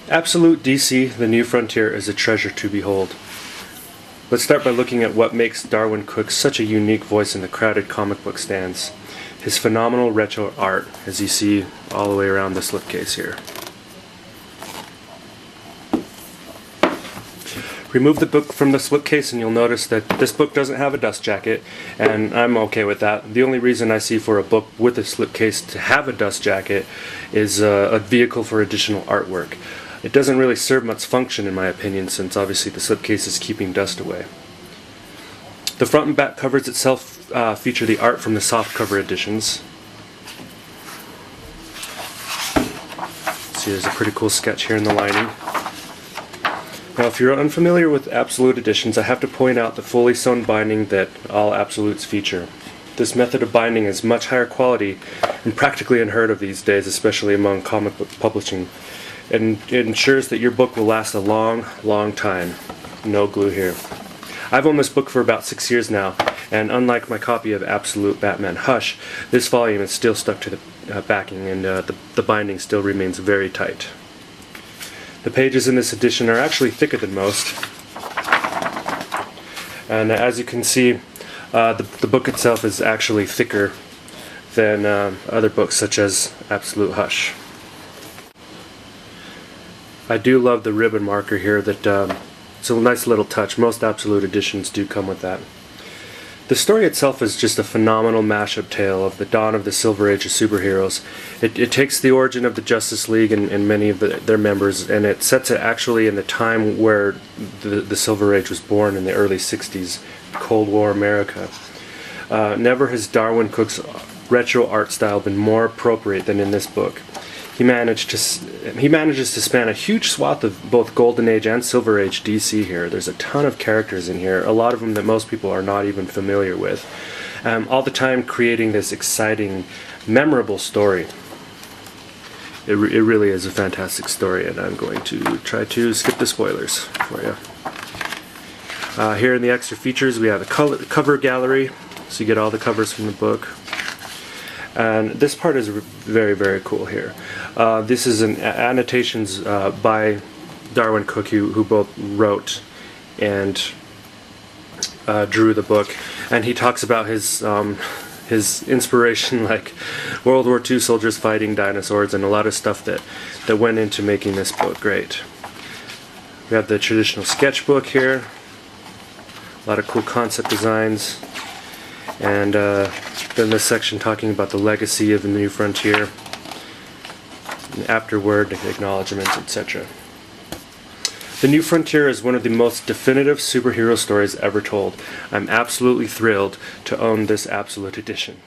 Absolute DC, The New Frontier is a treasure to behold. Let's start by looking at what makes Darwyn Cooke such a unique voice in the crowded comic book stands. His phenomenal retro art, as you see all the way around the slipcase here. Remove the book from the slipcase and you'll notice that this book doesn't have a dust jacket, and I'm okay with that. The only reason I see for a book with a slipcase to have a dust jacket is a vehicle for additional artwork. It doesn't really serve much function in my opinion, since obviously the slipcase is keeping dust away. The front and back covers itself feature the art from the softcover editions. See, there's a pretty cool sketch here in the lining. Now, if you're unfamiliar with Absolute editions, I have to point out the fully sewn binding that all Absolutes feature. This method of binding is much higher quality and practically unheard of these days, especially among comic book publishing. And it ensures that your book will last a long, long time. No glue here. I've owned this book for about 6 years now, and unlike my copy of Absolute Batman Hush, this volume is still stuck to the backing, and the binding still remains very tight. The pages in this edition are actually thicker than most, and as you can see, the book itself is actually thicker than other books such as Absolute Hush. I do love the ribbon marker here. It's a nice little touch. Most Absolute editions do come with that. The story itself is just a phenomenal mashup tale of the dawn of the Silver Age of superheroes. It takes the origin of the Justice League and many of their members, and it sets it actually in the time where the Silver Age was born in the early 60s, Cold War America. Never has Darwyn Cooke's retro art style been more appropriate than in this book. He manages to span a huge swath of both Golden Age and Silver Age DC here. There's a ton of characters in here, a lot of them that most people are not even familiar with. All the time creating this exciting, memorable story. It really is a fantastic story, and I'm going to try to skip the spoilers for you. Here in the extra features we have a cover gallery, so you get all the covers from the book. And this part is very, very cool here. This is annotations by Darwyn Cooke, who both wrote and drew the book, and he talks about his inspiration, like World War II soldiers fighting dinosaurs, and a lot of stuff that went into making this book great. We have the traditional sketchbook here, a lot of cool concept designs, and then this section talking about the legacy of the New Frontier, and afterward acknowledgements, etc. The New Frontier is one of the most definitive superhero stories ever told. I'm absolutely thrilled to own this Absolute edition.